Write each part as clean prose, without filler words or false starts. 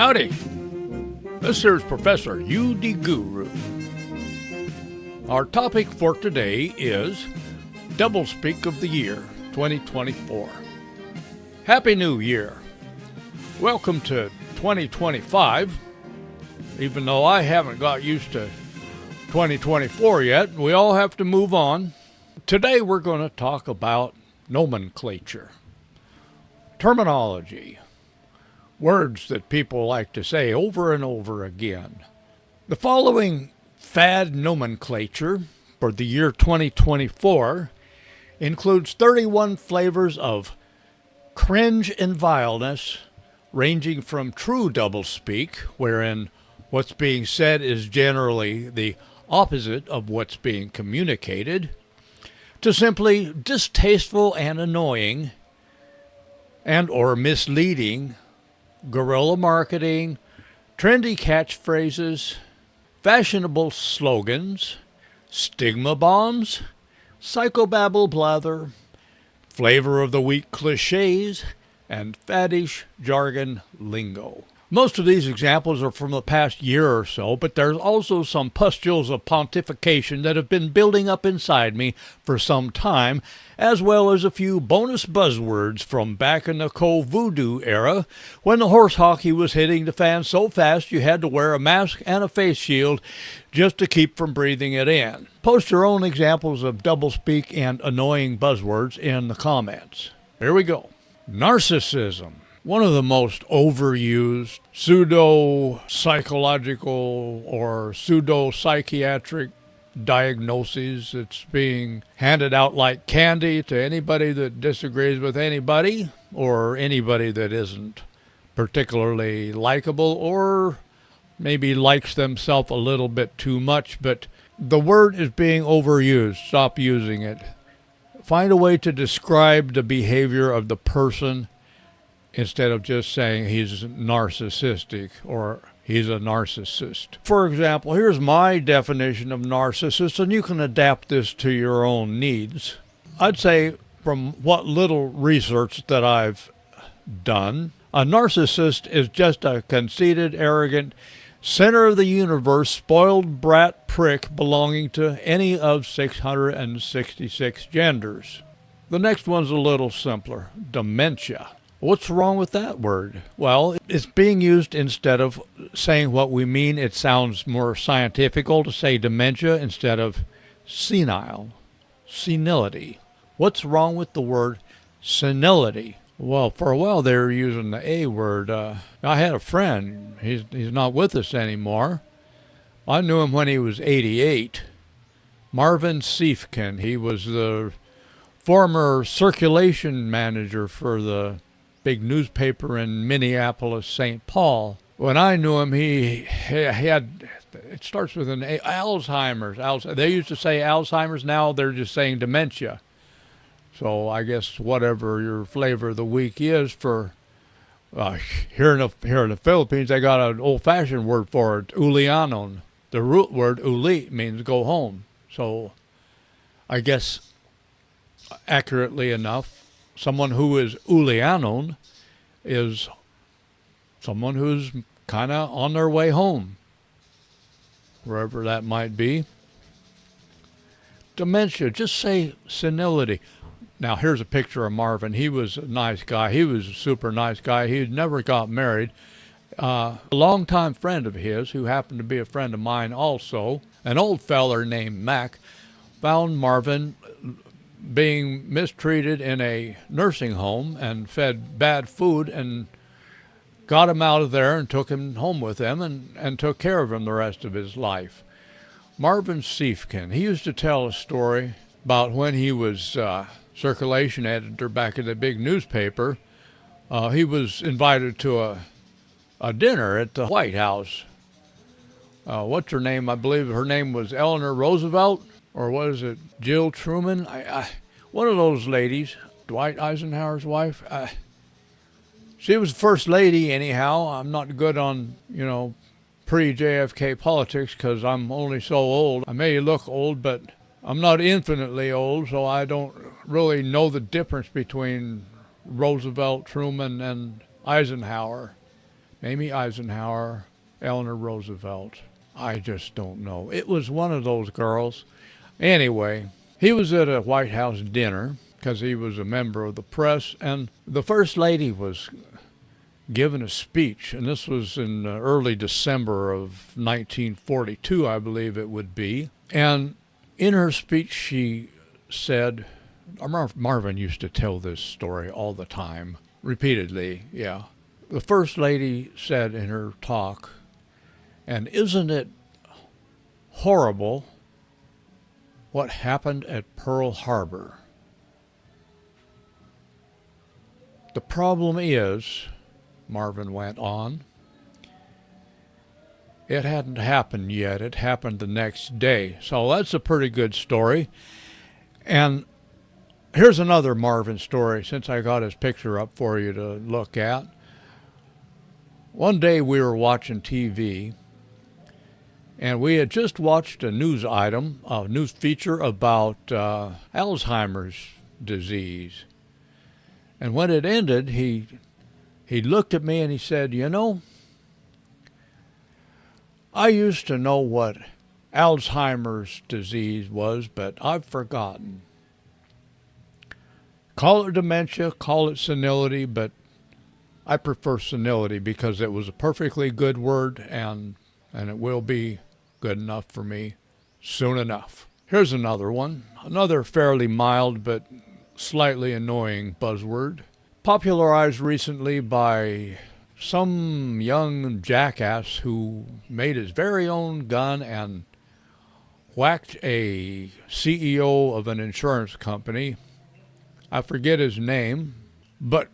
Howdy, this here's Professor U.D. Guru. Our topic for today is DoubleSpeak of the Year 2024. Happy New Year. Welcome to 2025. Even though I haven't got used to 2024 yet, we all have to move on. Today we're going to talk about nomenclature, terminology, words that people like to say over and over again. The following fad nomenclature for the year 2024 includes 31 flavors of cringe and vileness, ranging from true doublespeak, wherein what's being said is generally the opposite of what's being communicated, to simply distasteful and annoying and or misleading, guerrilla marketing, trendy catchphrases, fashionable slogans, stigma bombs, psychobabble blather, flavor-of-the-week-cliches, and faddish jargon lingo. Most of these examples are from the past year or so, but there's also some pustules of pontification that have been building up inside me for some time, as well as a few bonus buzzwords from back in the voodoo era, when the horse hockey was hitting the fan so fast you had to wear a mask and a face shield just to keep from breathing it in. Post your own examples of doublespeak and annoying buzzwords in the comments. Here we go. Narcissism. One of the most overused pseudo-psychological or pseudo-psychiatric diagnoses that's being handed out like candy to anybody that disagrees with anybody or anybody that isn't particularly likable or maybe likes themselves a little bit too much. But the word is being overused. Stop using it. Find a way to describe the behavior of the person instead of just saying he's narcissistic or he's a narcissist. For example, here's my definition of narcissist, and you can adapt this to your own needs. I'd say, from what little research that I've done, a narcissist is just a conceited, arrogant, center of the universe, spoiled brat prick belonging to any of 666 genders. The next one's a little simpler. Dementia. What's wrong with that word? Well, it's being used instead of saying what we mean. It sounds more scientifical to say dementia instead of senile, senility. What's wrong with the word senility? Well, for a while they were using the A word. I had a friend. He's not with us anymore. I knew him when he was 88. Marvin Siefkin. He was the former circulation manager for the big newspaper in Minneapolis, St. Paul. When I knew him, he had, it starts with an A, Alzheimer's. They used to say Alzheimer's. Now they're just saying dementia. So I guess whatever your flavor of the week is for, here in the Philippines, they got an old-fashioned word for it, ulianon. The root word uli means go home. So I guess accurately enough, someone who is ulianon is someone who's kind of on their way home, wherever that might be. Dementia, just say senility. Now, here's a picture of Marvin. He was a nice guy. He was a super nice guy. He never got married. A longtime friend of his, who happened to be a friend of mine also, an old feller named Mac, found Marvin being mistreated in a nursing home and fed bad food, and got him out of there and took him home with him and took care of him the rest of his life. Marvin Siefkin, he used to tell a story about when he was circulation editor back in the big newspaper. He was invited to a dinner at the White House. What's her name? I believe her name was Eleanor Roosevelt. Or what is it, Jill Truman? One of those ladies, Dwight Eisenhower's wife. She was first lady anyhow. I'm not good on, pre-JFK politics because I'm only so old. I may look old, but I'm not infinitely old, so I don't really know the difference between Roosevelt, Truman, and Eisenhower. Amy Eisenhower, Eleanor Roosevelt. I just don't know. It was one of those girls. Anyway, he was at a White House dinner because he was a member of the press, and the First Lady was giving a speech, and this was in early December of 1942, I believe it would be. And in her speech, she said, Marvin used to tell this story all the time, repeatedly, yeah. The First Lady said in her talk, and isn't it horrible what happened at Pearl Harbor? The problem is, Marvin went on, it hadn't happened yet. It happened the next day. So that's a pretty good story. And here's another Marvin story, since I got his picture up for you to look at. One day we were watching TV, and we had just watched a news item, a news feature about Alzheimer's disease. And when it ended, he looked at me and he said, you know, I used to know what Alzheimer's disease was, but I've forgotten. Call it dementia, call it senility, but I prefer senility because it was a perfectly good word, and it will be good enough for me soon enough. Here's another one, another fairly mild but slightly annoying buzzword, popularized recently by some young jackass who made his very own gun and whacked a CEO of an insurance company. I forget his name, but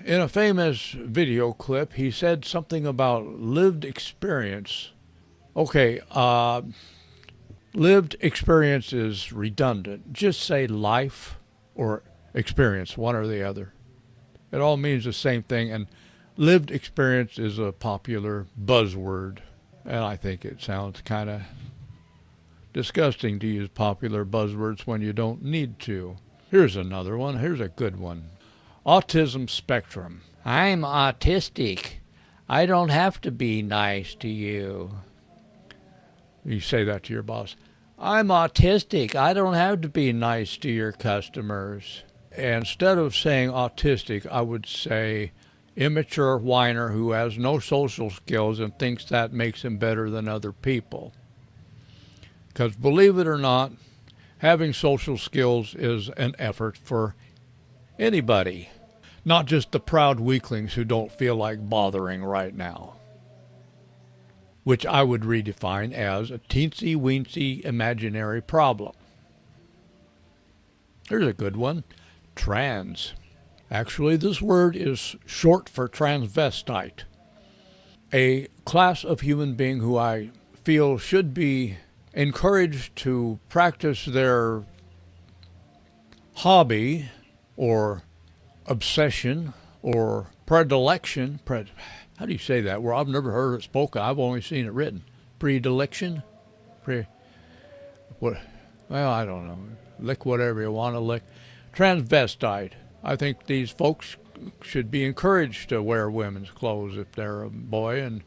in a famous video clip, he said something about lived experience. Okay, lived experience is redundant. Just say life or experience, one or the other. It all means the same thing, and lived experience is a popular buzzword, and I think it sounds kind of disgusting to use popular buzzwords when you don't need to. Here's another one. Here's a good one. Autism spectrum. I'm autistic. I don't have to be nice to you. You say that to your boss. I'm autistic. I don't have to be nice to your customers. Instead of saying autistic, I would say immature whiner who has no social skills and thinks that makes him better than other people. Because believe it or not, having social skills is an effort for anybody, not just the proud weaklings who don't feel like bothering right now, which I would redefine as a teensy-weensy imaginary problem. Here's a good one, trans. Actually, this word is short for transvestite, a class of human being who I feel should be encouraged to practice their hobby or obsession or predilection. How do you say that? Well, I've never heard it spoken. I've only seen it written. Predilection? Well, I don't know. Lick whatever you want to lick. Transvestite. I think these folks should be encouraged to wear women's clothes if they're a boy, and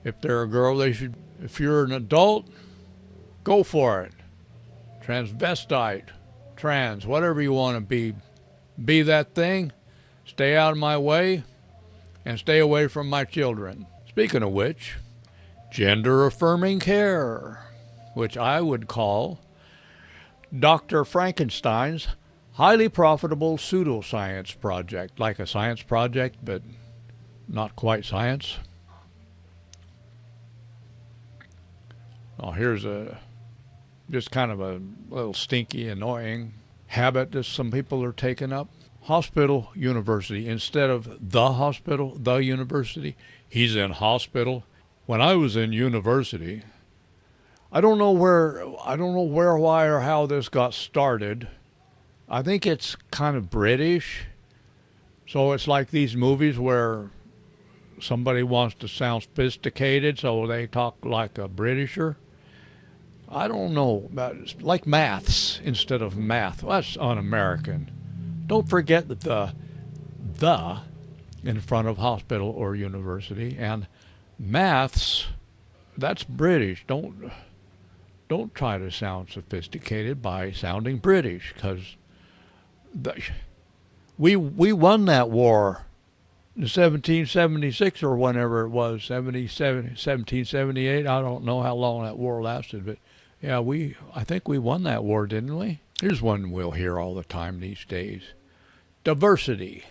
if they're a girl, they should. If you're an adult, go for it. Transvestite, trans, whatever you want to be that thing. Stay out of my way and stay away from my children. Speaking of which, gender-affirming care, which I would call Dr. Frankenstein's highly profitable pseudoscience project, like a science project, but not quite science. Oh, here's just kind of a little stinky, annoying habit that some people are taking up. Hospital, university. Instead of the hospital, the university, he's in hospital. When I was in university, I don't know where, why, or how this got started. I think it's kind of British. So it's like these movies where somebody wants to sound sophisticated, so they talk like a Britisher. I don't know, but like maths instead of math. Well, that's un-American. Don't forget that the in front of hospital or university. And maths, that's British. Don't try to sound sophisticated by sounding British, because we won that war in 1776 or whenever it was, 1778. I don't know how long that war lasted, but yeah, I think we won that war, didn't we? Here's one we'll hear all the time these days. Diversity.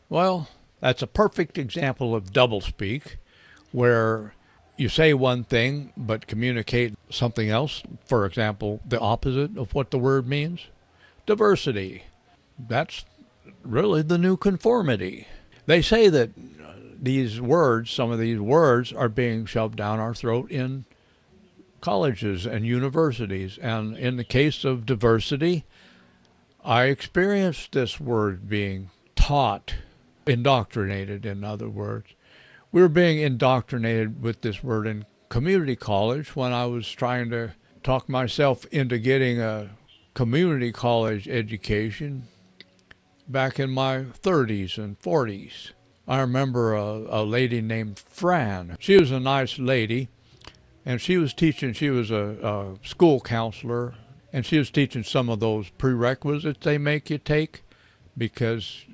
Well, that's a perfect example of doublespeak, where you say one thing but communicate something else. For example, the opposite of what the word means. Diversity. That's really the new conformity. They say that these words, some of these words, are being shoved down our throat in colleges and universities. And in the case of diversity, I experienced this word being taught, indoctrinated, in other words. We were being indoctrinated with this word in community college when I was trying to talk myself into getting a community college education back in my 30s and 40s. I remember a lady named Fran. She was a nice lady, and she was teaching, she was a school counselor, and she was teaching some of those prerequisites they make you take, because,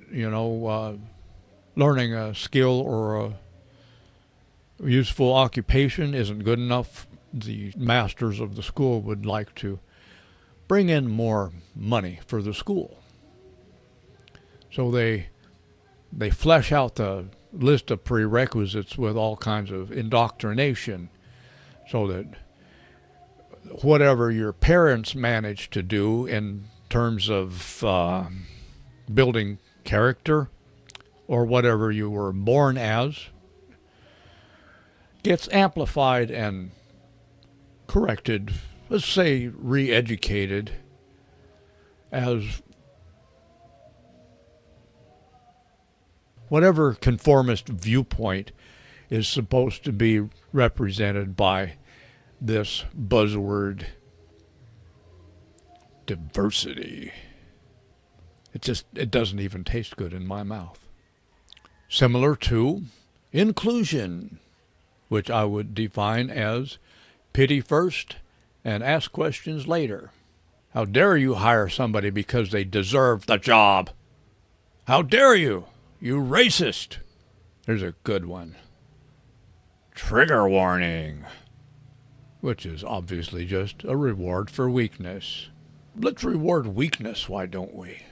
learning a skill or a useful occupation isn't good enough. The masters of the school would like to bring in more money for the school. So they flesh out the list of prerequisites with all kinds of indoctrination, so that whatever your parents managed to do in terms of building character, or whatever you were born as, gets amplified and corrected, let's say re-educated, as whatever conformist viewpoint is supposed to be represented by this buzzword, diversity. It doesn't even taste good in my mouth. Similar to inclusion, which I would define as pity first and ask questions later. How dare you hire somebody because they deserve the job? How dare you? You racist. There's a good one. Trigger warning, which is obviously just a reward for weakness. Let's reward weakness, why don't we?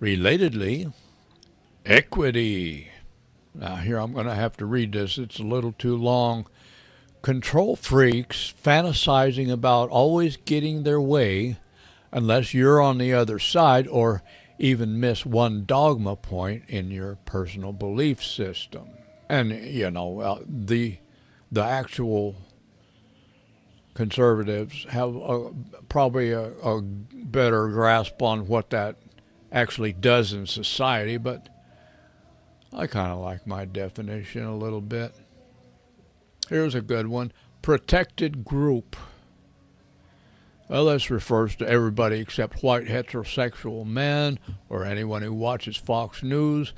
Relatedly, equity. Now here I'm going to have to read this. It's a little too long. Control freaks fantasizing about always getting their way unless you're on the other side, or even miss one dogma point in your personal belief system. And, the actual conservatives have probably a better grasp on what that actually does in society, but I kind of like my definition a little bit. Here's a good one. Protected group. Well, this refers to everybody except white heterosexual men, or anyone who watches Fox News,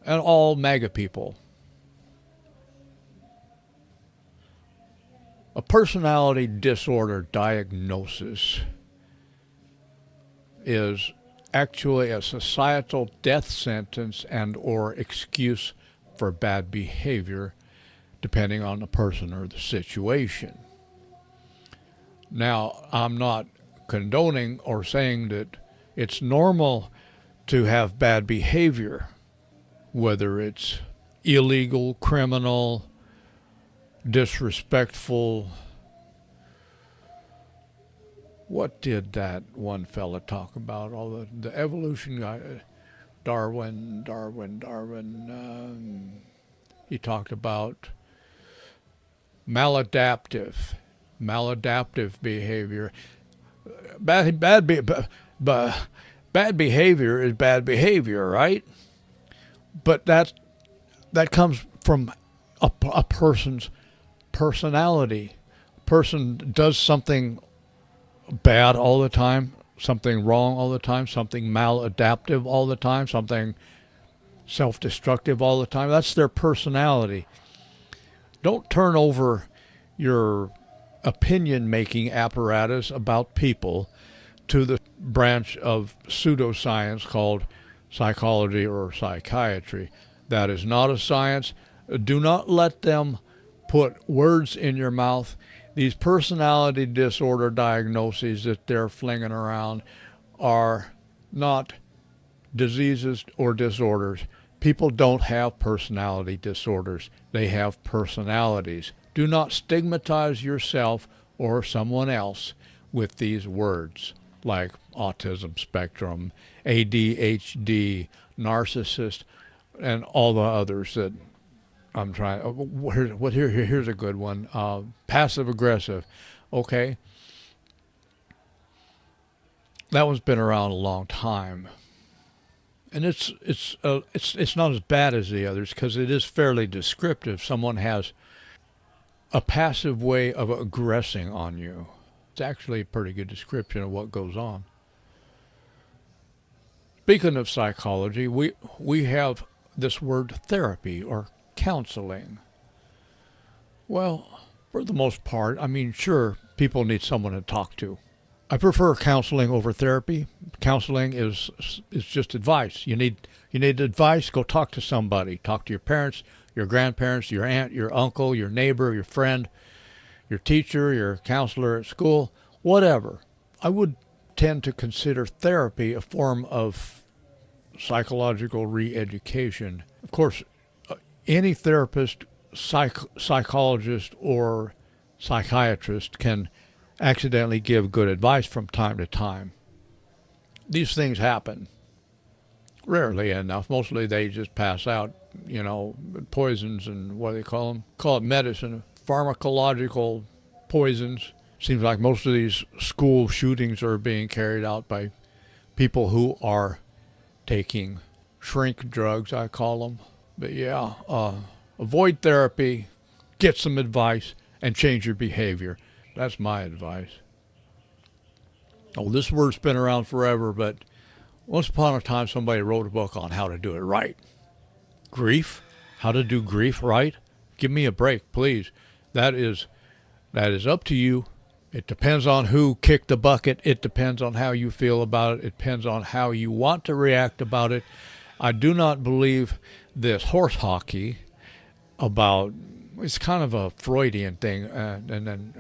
and all MAGA people. A personality disorder diagnosis is actually a societal death sentence and or excuse for bad behavior, depending on the person or the situation. Now, I'm not condoning or saying that it's normal to have bad behavior, whether it's illegal, criminal, disrespectful. What did that one fella talk about? All the evolution guy, Darwin. He talked about maladaptive behavior. Bad behavior is bad behavior, right? But that comes from a person's personality. A person does something bad all the time, something wrong all the time, something maladaptive all the time, something self-destructive all the time. That's their personality. Don't turn over your opinion-making apparatus about people to the branch of pseudoscience called psychology or psychiatry. That is not a science. Do not let them put words in your mouth. These personality disorder diagnoses that they're flinging around are not diseases or disorders. People don't have personality disorders. They have personalities. Do not stigmatize yourself or someone else with these words like autism spectrum, ADHD, narcissist, and all the others that I'm trying. Here's a good one. Passive aggressive. Okay, that one's been around a long time, and it's not as bad as the others because it is fairly descriptive. Someone has a passive way of aggressing on you. It's actually a pretty good description of what goes on. Speaking of psychology, we have this word therapy or counseling. Well, for the most part, I mean, sure, people need someone to talk to. I prefer counseling over therapy. Counseling is just advice. You need advice, go talk to somebody. Talk to your parents, your grandparents, your aunt, your uncle, your neighbor, your friend, your teacher, your counselor at school, whatever. I would tend to consider therapy a form of psychological re-education. Of course, any therapist, psychologist, or psychiatrist can accidentally give good advice from time to time. These things happen. Rarely enough. Mostly they just pass out, poisons and what do they call them? Call it medicine. Pharmacological poisons. Seems like most of these school shootings are being carried out by people who are taking shrink drugs, I call them. But yeah, avoid therapy, get some advice, and change your behavior. That's my advice. Oh, this word's been around forever, but once upon a time somebody wrote a book on how to do it right. Grief? How to do grief right? Give me a break, please. That is up to you. It depends on who kicked the bucket. It depends on how you feel about it. It depends on how you want to react about it. I do not believe this horse hockey about, it's kind of a Freudian thing. And then,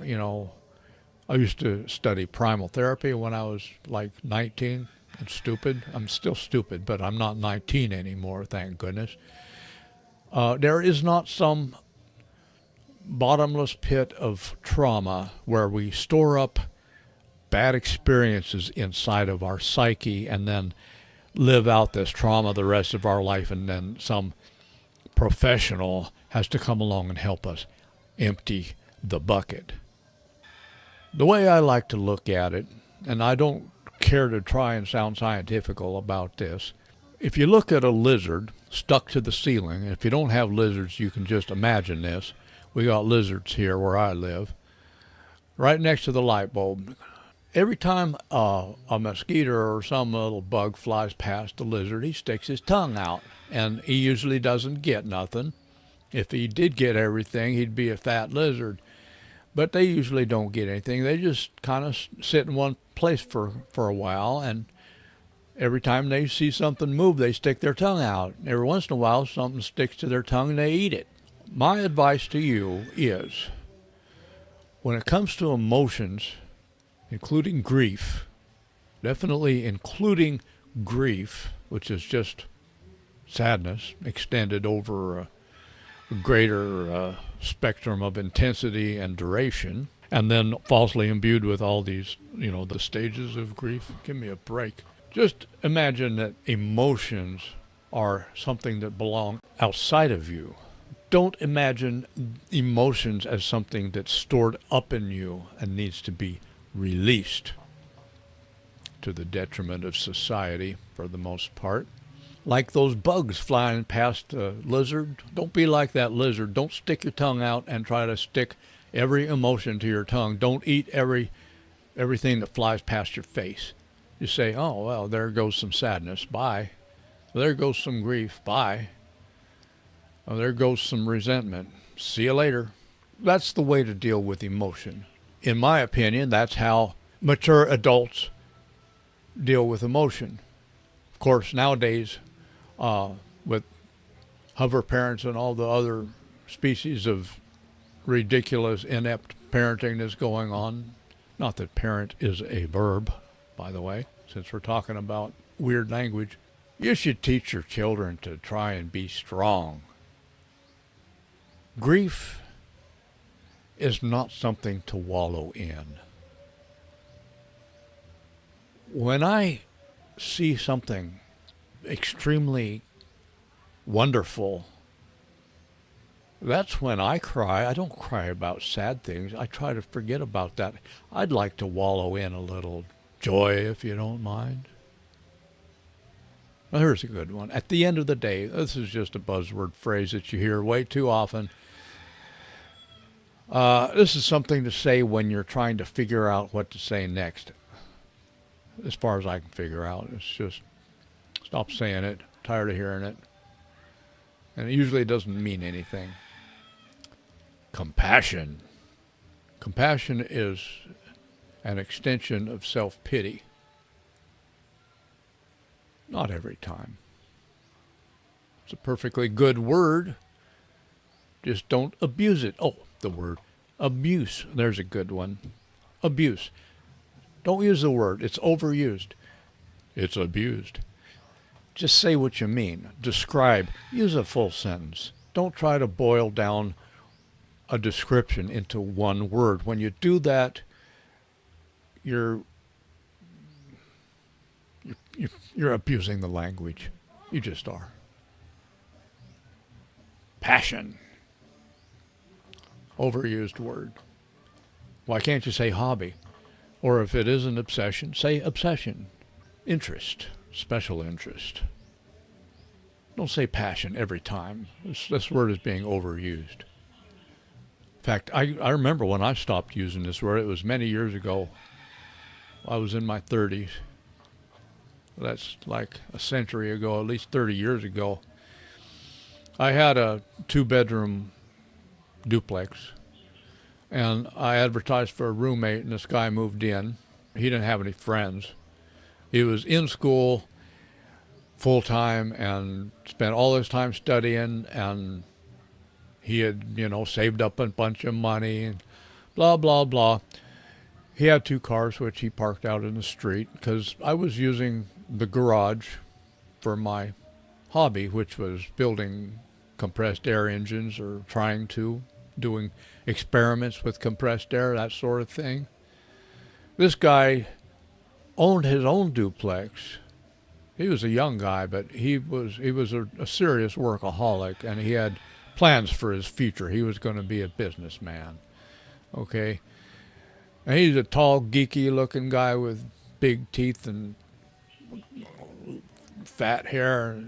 I used to study primal therapy when I was like 19 and stupid. I'm still stupid, but I'm not 19 anymore, thank goodness. There is not some bottomless pit of trauma where we store up bad experiences inside of our psyche and then live out this trauma the rest of our life, and then some professional has to come along and help us empty the bucket. The way I like to look at it, and I don't care to try and sound scientifical about this, if you look at a lizard stuck to the ceiling, and if you don't have lizards, you can just imagine this. We got lizards here where I live, right next to the light bulb. Every time a mosquito or some little bug flies past the lizard, he sticks his tongue out, and he usually doesn't get nothing. If he did get everything, he'd be a fat lizard. But they usually don't get anything. They just kind of sit in one place for a while, and every time they see something move, they stick their tongue out. Every once in a while, something sticks to their tongue and they eat it. My advice to you is, when it comes to emotions, including grief, definitely including grief, which is just sadness extended over a greater spectrum of intensity and duration, and then falsely imbued with all these, the stages of grief. Give me a break. Just imagine that emotions are something that belong outside of you. Don't imagine emotions as something that's stored up in you and needs to be released, to the detriment of society for the most part. Like those bugs flying past the lizard, don't be like that lizard. Don't stick your tongue out and try to stick every emotion to your tongue. Don't eat everything that flies past your face. You say, oh, well, there goes some sadness. Bye. There goes some grief. Bye. Oh, there goes some resentment. See you later. That's the way to deal with emotion. In my opinion, that's how mature adults deal with emotion. Of course, nowadays, with hover parents and all the other species of ridiculous, inept parenting that's going on, not that parent is a verb, by the way, since we're talking about weird language, you should teach your children to try and be strong. Grief is not something to wallow in. When I see something extremely wonderful, that's when I cry. I don't cry about sad things. I try to forget about that. I'd like to wallow in a little joy, if you don't mind. Well, here's a good one. At the end of the day, this is just a buzzword phrase that you hear way too often. This is something to say when you're trying to figure out what to say next. As far as I can figure out, it's just stop saying it. Tired of hearing it. And it usually doesn't mean anything. Compassion. Compassion is an extension of self-pity. Not every time. It's a perfectly good word. Just don't abuse it. Oh, the word abuse. There's a good one. Abuse. Don't use the word. It's overused. It's abused. Just say what you mean. Describe. Use a full sentence. Don't try to boil down a description into one word. When you do that, you're abusing the language. You just are. Passion. Overused word. Why can't you say hobby? Or if it is an obsession, say obsession. Interest. Special interest. Don't say passion every time. This word is being overused. In fact, I remember when I stopped using this word. It was many years ago. I was in my 30s. That's like a century ago, at least 30 years ago. I had a 2-bedroom duplex, and I advertised for a roommate, and this guy moved in. He didn't have any friends. He was in school full-time and spent all his time studying, and he had, saved up a bunch of money and blah, blah, blah. He had 2 cars, which he parked out in the street, because I was using the garage for my hobby, which was building compressed air engines or doing experiments with compressed air, that sort of thing. This guy owned his own duplex. He was a young guy, but he was a serious workaholic, and he had plans for his future. He was going to be a businessman. Okay? And he's a tall, geeky-looking guy with big teeth and fat hair.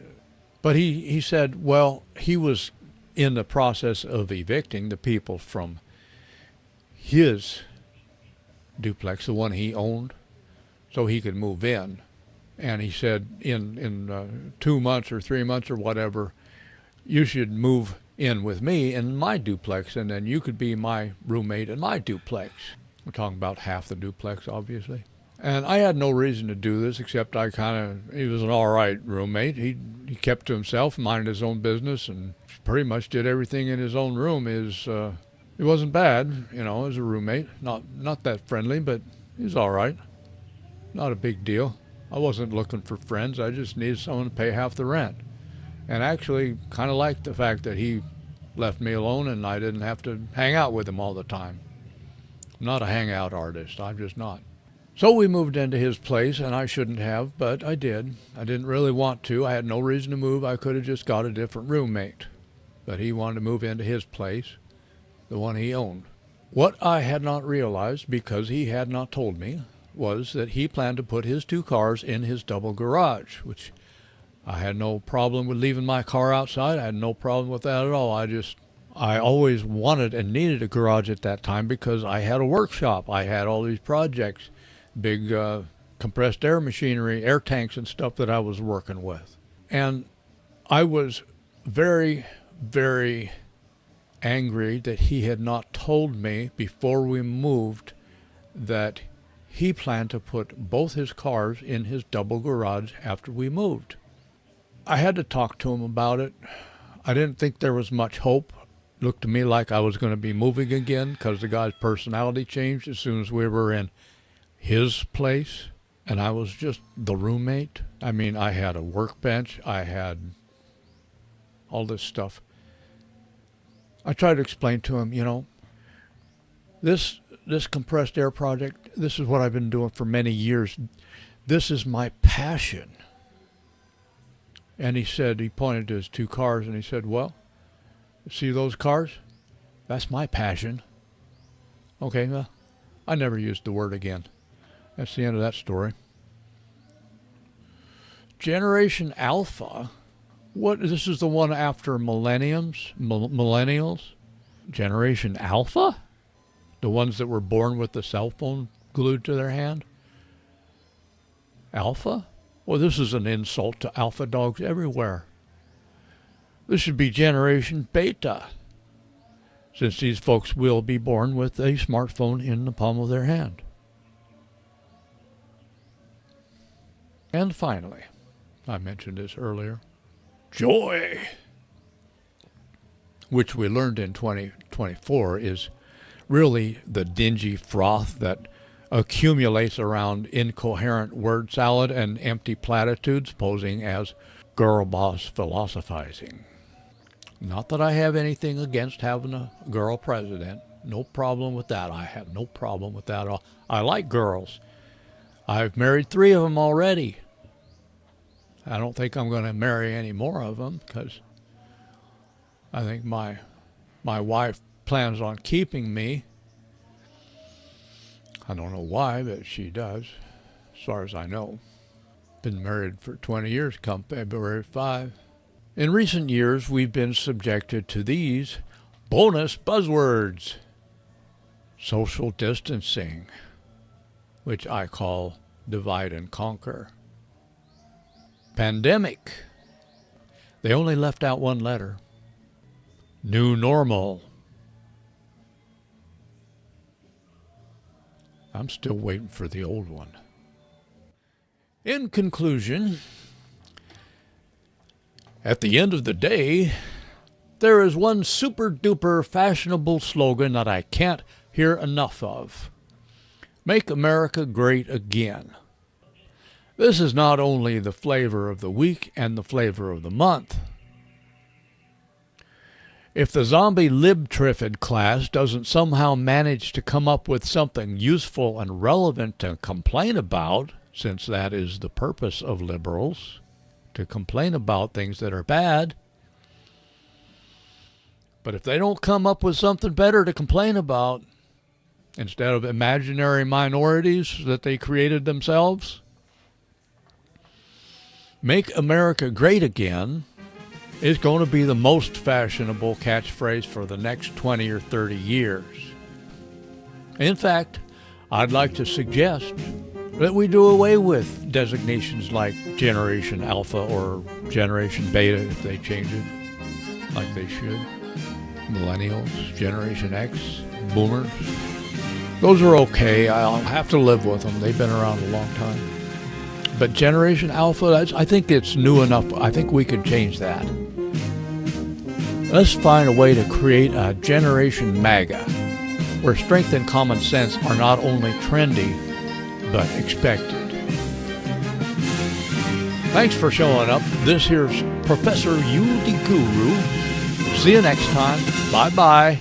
But he said, well, he was in the process of evicting the people from his duplex, the one he owned, so he could move in. And he said, in 2 months or 3 months or whatever, you should move in with me in my duplex, and then you could be my roommate in my duplex. We're talking about half the duplex, obviously. And I had no reason to do this, except he was an all right roommate. He kept to himself, minded his own business, and pretty much did everything in his own room. He wasn't bad, as a roommate. Not that friendly, but he was all right. Not a big deal. I wasn't looking for friends. I just needed someone to pay half the rent. And actually kind of liked the fact that he left me alone and I didn't have to hang out with him all the time. I'm not a hangout artist. I'm just not. So we moved into his place, and I shouldn't have, but I did. I didn't really want to. I had no reason to move. I could have just got a different roommate. But he wanted to move into his place, the one he owned. What I had not realized, because he had not told me, was that he planned to put his 2 cars in his double garage, which I had no problem with leaving my car outside. I had no problem with that at all. I always wanted and needed a garage at that time because I had a workshop. I had all these projects, big compressed air machinery, air tanks and stuff that I was working with. And I was very, very angry that he had not told me before we moved that he planned to put both his cars in his double garage after we moved. I had to talk to him about it. I didn't think there was much hope. It looked to me like I was going to be moving again because the guy's personality changed as soon as we were in his place, and I was just the roommate. I mean, I had a workbench. I had all this stuff. I tried to explain to him, this compressed air project, this is what I've been doing for many years. This is my passion. And he pointed to his two cars and he said, well, see those cars? That's my passion. Okay, well, I never used the word again. That's the end of that story. Generation Alpha. This is the one after millennials? Generation Alpha? The ones that were born with the cell phone glued to their hand? Alpha? Well, this is an insult to alpha dogs everywhere. This should be Generation Beta, since these folks will be born with a smartphone in the palm of their hand. And finally, I mentioned this earlier, joy, which we learned in 2024 is really the dingy froth that accumulates around incoherent word salad and empty platitudes posing as girl boss philosophizing. Not that I have anything against having a girl president. No problem with that. I have no problem with that at all. I like girls. I've married 3 of them already. I don't think I'm going to marry any more of them because I think my wife plans on keeping me. I don't know why, but she does, as far as I know. Been married for 20 years come February 5. In recent years, we've been subjected to these bonus buzzwords. Social distancing, which I call divide and conquer. Pandemic. They only left out one letter. New normal. I'm still waiting for the old one. In conclusion, at the end of the day, there is one super duper fashionable slogan that I can't hear enough of. Make America great again. This is not only the flavor of the week and the flavor of the month. If the zombie libtriffid class doesn't somehow manage to come up with something useful and relevant to complain about, since that is the purpose of liberals, to complain about things that are bad, but if they don't come up with something better to complain about, instead of imaginary minorities that they created themselves, make America great again is going to be the most fashionable catchphrase for the next 20 or 30 years. In fact, I'd like to suggest that we do away with designations like Generation Alpha or Generation Beta if they change it, like they should. Millennials, Generation X, Boomers. Those are okay. I'll have to live with them. They've been around a long time. But Generation Alpha, I think it's new enough. I think we could change that. Let's find a way to create a Generation MAGA, where strength and common sense are not only trendy, but expected. Thanks for showing up. This here's Professor U the Guru. See you next time. Bye-bye.